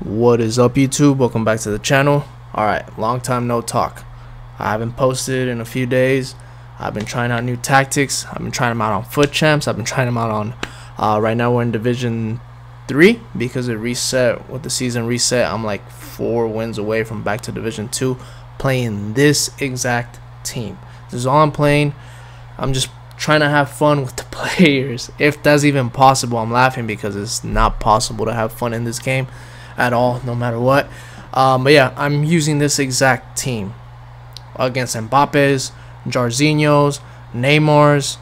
What is up, YouTube? Welcome back to the channel. Alright, long time no talk. I haven't posted in a few days. I've been trying out new tactics. I've been trying them out on foot champs. I've been trying them out on right now we're in division 3 because it reset with the season reset. I'm like 4 wins away from back to division 2 playing this exact team. This is all I'm playing. I'm just trying to have fun with the players, if that's even possible. I'm laughing because it's not possible to have fun in this game at all, no matter what. But yeah, I'm using this exact team against Mbappe's, Jarzinho's, Neymar's,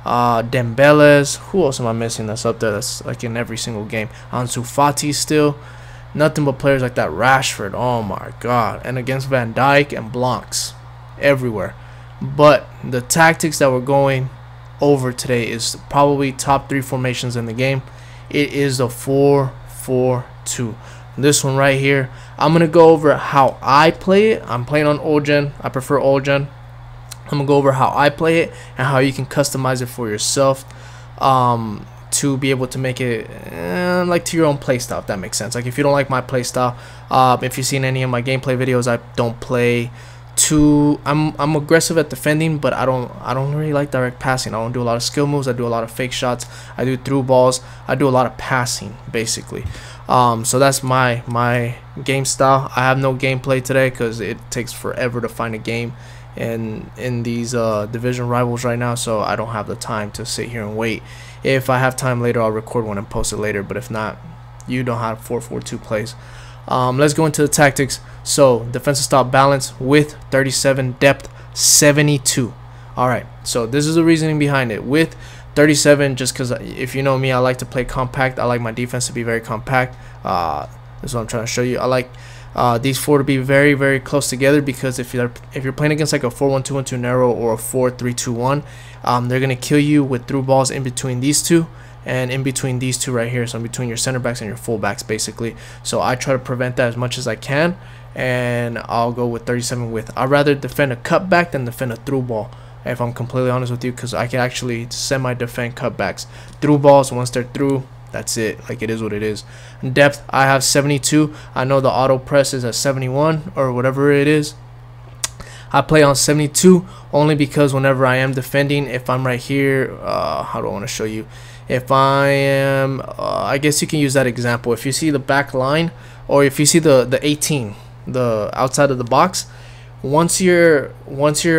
Dembele's. Who else am I missing that's up there that's like in every single game? Ansu Fati still. Nothing but players like that. Rashford, oh my god. And against Van Dijk and Blancs everywhere. But the tactics that we're going over today is probably top 3 formations in the game. It is the 4-4-2. This one right here, I'm gonna go over how I play it. I'm playing on old gen. I prefer old gen. I'm gonna go over how I play it and how you can customize it for yourself, to be able to make it like to your own play style, if that makes sense. Like if you don't like my play style, if you've seen any of my gameplay videos, I don't play too. I'm aggressive at defending, but I don't really like direct passing. I don't do a lot of skill moves. I do a lot of fake shots. I do through balls. I do a lot of passing basically. So that's my game style. I have no gameplay today because it takes forever to find a game in these division rivals right now, so I don't have the time to sit here and wait. If I have time later, I'll record one and post it later, but if not, you know how 4-4-2 plays. Let's go into the tactics. So defensive style balance with 37, depth 72. Alright, so this is the reasoning behind it. With 37, just because if you know me, I like to play compact. I like my defense to be very compact. This is what I'm trying to show you. I like these 4 to be very, very close together, because if you're playing against like a 4-1-2-1-2 narrow or a 4-3-2-1, they're gonna kill you with through balls in between these two and in between these two right here. So in between your center backs and your full backs basically. So I try to prevent that as much as I can, and I'll go with 37 with. I'd rather defend a cutback than defend a through ball, if I'm completely honest with you, because I can actually semi-defend cutbacks. Through balls, once they're through, that's it. Like, it is what it is. Depth, I have 72. I know the auto press is at 71 or whatever it is. I play on 72 only because whenever I am defending, if I'm right here, how do I want to show you? If I am, I guess you can use that example. If you see the back line, or if you see the 18, the outside of the box, once your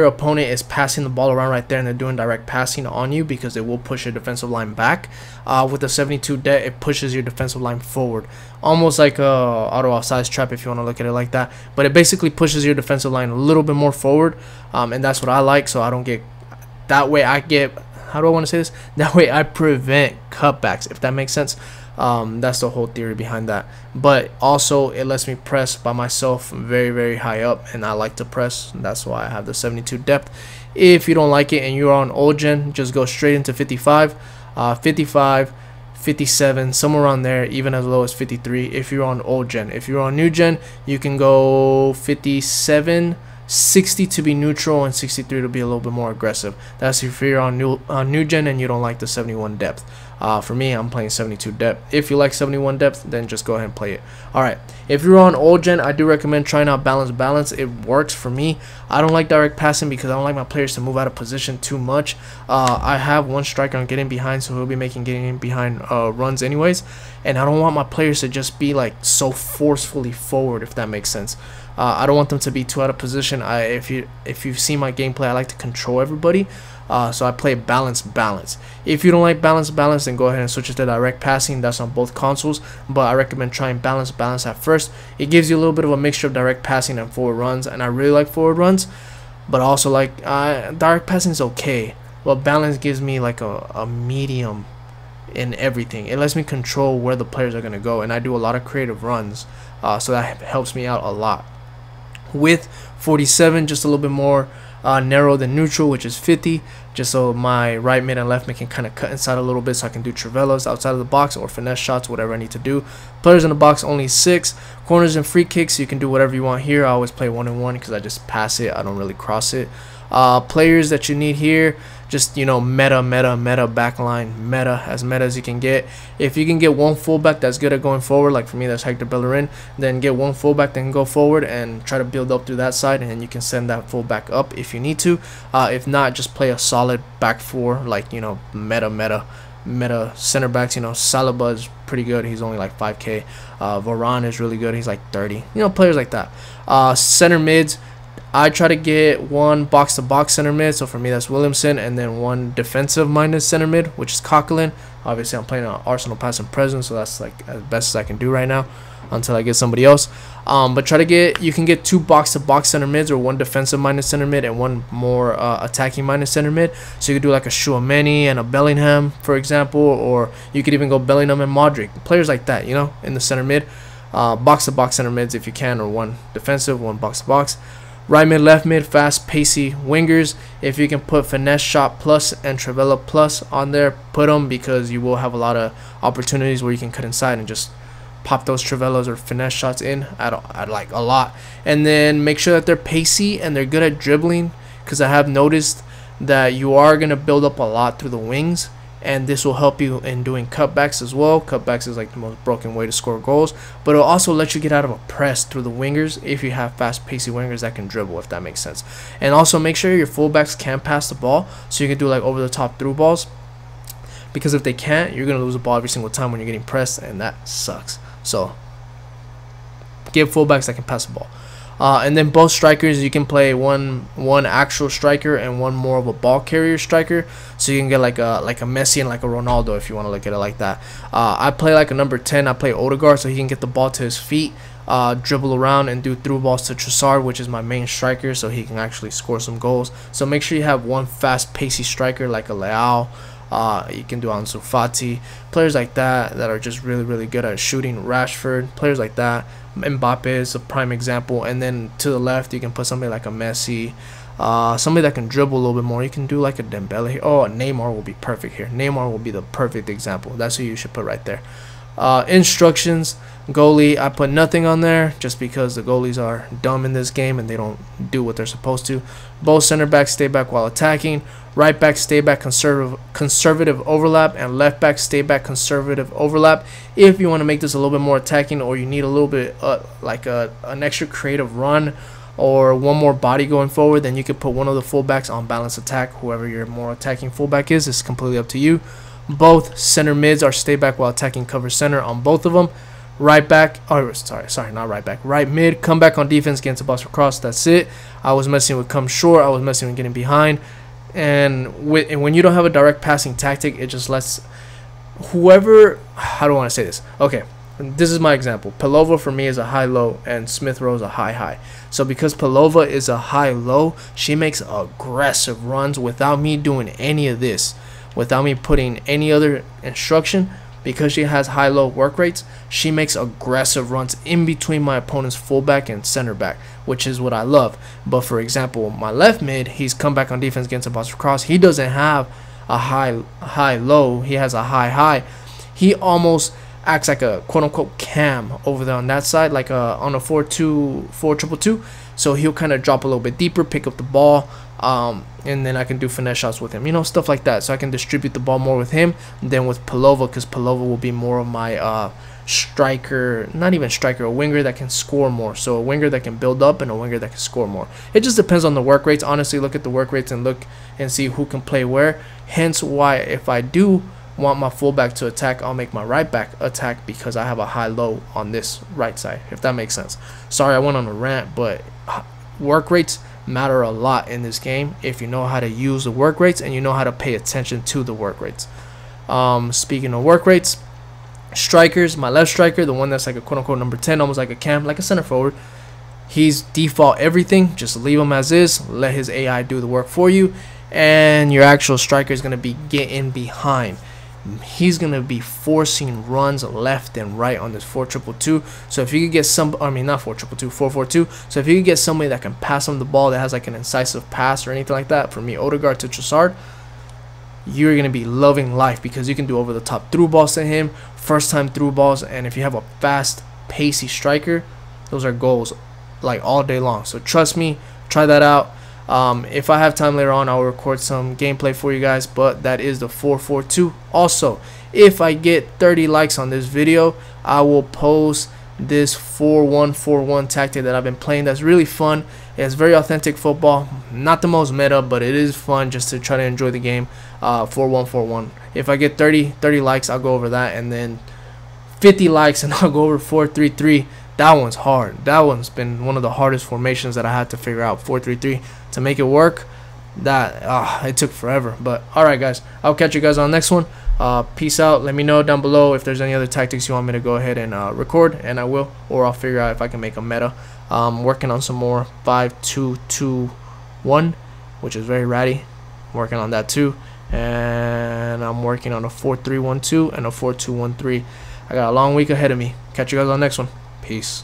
opponent is passing the ball around right there and they're doing direct passing on you, because it will push your defensive line back, with the 72 depth, it pushes your defensive line forward, almost like a auto offsides trap if you want to look at it like that. But it basically pushes your defensive line a little bit more forward, and that's what I like. So I don't get that way. I get, how do I want to say this? That way I prevent cutbacks, if that makes sense. That's the whole theory behind that. But also it lets me press by myself very, very high up, and I like to press. That's why I have the 72 depth. If you don't like it and you're on old gen, just go straight into 55, 55, 57, somewhere around there, even as low as 53 if you're on old gen. If you're on new gen, you can go 57, 60 to be neutral, and 63 to be a little bit more aggressive. That's if you're on new gen and you don't like the 71 depth. For me, I'm playing 72 depth. If you like 71 depth, then just go ahead and play it. Alright, if you're on old gen, I do recommend trying out balance. It works for me. I don't like direct passing because I don't like my players to move out of position too much. I have one striker on getting behind, so he'll be making getting behind runs anyways, and I don't want my players to just be like so forcefully forward, if that makes sense. I don't want them to be too out of position. If you've seen my gameplay, I like to control everybody. So I play balance. If you don't like balance, then go ahead and switch it to direct passing. That's on both consoles, but I recommend trying balance at first. It gives you a little bit of a mixture of direct passing and forward runs, and I really like forward runs, but also like direct passing is okay. But balance gives me like a medium in everything. It lets me control where the players are gonna go, and I do a lot of creative runs, so that helps me out a lot. With 47, just a little bit more narrow than neutral, which is 50, just so my right mid and left mid can kind of cut inside a little bit, so I can do travelas outside of the box or finesse shots, whatever I need to do. Players in the box only 6. Corners and free kicks, you can do whatever you want here. I always play 1-on-1 because I just pass it, I don't really cross it. Players that you need here, just, you know, meta backline, as meta as you can get. If you can get one fullback that's good at going forward, like for me that's Hector Bellerin, then get one fullback that can go forward and try to build up through that side, and then you can send that fullback up if you need to. If not, just play a solid back four, like, you know, meta center backs. You know, Saliba is pretty good, he's only like 5k. Varane is really good, he's like 30. You know, players like that. Center mids, I try to get one box-to-box center mid, so for me that's Williamson, and then one defensive-minded center mid, which is Coquelin. Obviously, I'm playing on Arsenal past and present, so that's like as best as I can do right now until I get somebody else. But try to get, you can get two box-to-box center mids, or one defensive-minded center mid and one more attacking-minded center mid. So you could do like a Tchouaméni and a Bellingham, for example, or you could even go Bellingham and Modric, players like that, you know, in the center mid. Box-to-box center mids if you can, or one defensive, one box-to-box. Right mid, left mid, fast, pacey wingers. If you can put finesse shot plus and Trivela plus on there, put them, because you will have a lot of opportunities where you can cut inside and just pop those Trivelas or finesse shots in at like a lot. And then make sure that they're pacey and they're good at dribbling, because I have noticed that you are going to build up a lot through the wings, and this will help you in doing cutbacks as well. Cutbacks is like the most broken way to score goals, but it'll also let you get out of a press through the wingers if you have fast pacey wingers that can dribble, if that makes sense. And also make sure your fullbacks can pass the ball, so you can do like over the top through balls, because if they can't, you're gonna lose the ball every single time when you're getting pressed, and that sucks. So get fullbacks that can pass the ball. And then both strikers, you can play one actual striker and one more of a ball carrier striker, so you can get like a Messi and like a Ronaldo, if you want to look at it like that. I play like a number 10. I play Odegaard, so he can get the ball to his feet, dribble around and do through balls to Trossard, which is my main striker, so he can actually score some goals. So make sure you have one fast pacey striker like a Leao. You can do Ansu Fati, players like that are just really good at shooting. Rashford, players like that. Mbappe is a prime example. And then to the left, you can put somebody like a Messi, somebody that can dribble a little bit more. You can do like a Dembele. Oh, Neymar will be perfect here. Neymar will be the perfect example. That's who you should put right there. Instructions, goalie, I put nothing on there just because the goalies are dumb in this game and they don't do what they're supposed to. Both center backs stay back while attacking. Right back stay back conservative overlap, and left back stay back conservative overlap. If you want to make this a little bit more attacking, or you need a little bit like an extra creative run or one more body going forward, then you could put one of the fullbacks on balance attack. Whoever your more attacking fullback is, it's completely up to you. Both center mids are stay back while attacking cover center on both of them. Right back, oh sorry, not right back. Right mid, come back on defense against a bus or cross. That's it. I was messing with come short. I was messing with getting behind. And when you don't have a direct passing tactic, it just lets whoever, how do I want to say this? Okay, this is my example. Pelova for me is a high-low, and Smith Rowe is a high-high. So because Pelova is a high-low, she makes aggressive runs without me doing any of this, without me putting any other instruction. Because she has high-low work rates, she makes aggressive runs in between my opponent's fullback and center back, which is what I love. But for example, my left mid, he's come back on defense against a box cross. He doesn't have a high-low. He has a high-high. He almost acts like a quote-unquote cam over there on that side, like on a 4-2-2. So he'll kind of drop a little bit deeper, pick up the ball, and then I can do finesse shots with him, you know, stuff like that. So I can distribute the ball more with him than with Pelova, because Pelova will be more of my striker, not even striker, a winger that can score more. So a winger that can build up and a winger that can score more. It just depends on the work rates. Honestly, look at the work rates and look and see who can play where. Hence why if I do want my fullback to attack, I'll make my right back attack, because I have a high-low on this right side, if that makes sense. Sorry I went on a rant, but work rates matter a lot in this game if you know how to use the work rates and you know how to pay attention to the work rates. Speaking of work rates, strikers, my left striker, the one that's like a quote-unquote number 10, almost like a cam, like a center forward, he's default everything. Just leave him as is, let his AI do the work for you, and your actual striker is going to be getting behind. He's going to be forcing runs left and right on this 4-2-2. So if you could get some, I mean not 4-2-2, 4-4-2. So if you could get somebody that can pass him the ball, that has like an incisive pass or anything like that, for me, Odegaard to Trossard, you're going to be loving life, because you can do over the top through balls to him, first time through balls, and if you have a fast pacey striker, those are goals like all day long. So trust me, try that out. If I have time later on, I'll record some gameplay for you guys, but that is the 4-4-2. Also, if I get 30 likes on this video, I will post this 4-1-4-1 tactic that I've been playing. That's really fun. It's very authentic football, not the most meta, but it is fun just to try to enjoy the game. 4-1-4-1. If I get 30 likes, I'll go over that, and then 50 likes and I'll go over 4-3-3. That one's hard. That one's been one of the hardest formations that I had to figure out. 4-3-3 to make it work. That it took forever. But alright guys, I'll catch you guys on the next one. Peace out. Let me know down below if there's any other tactics you want me to go ahead and record, and I will, or I'll figure out if I can make a meta. Working on some more 5-2-2-1, which is very ratty. Working on that too, and I'm working on a 4-3-1-2 and a 4-2-1-3. I got a long week ahead of me. Catch you guys on the next one. Peace.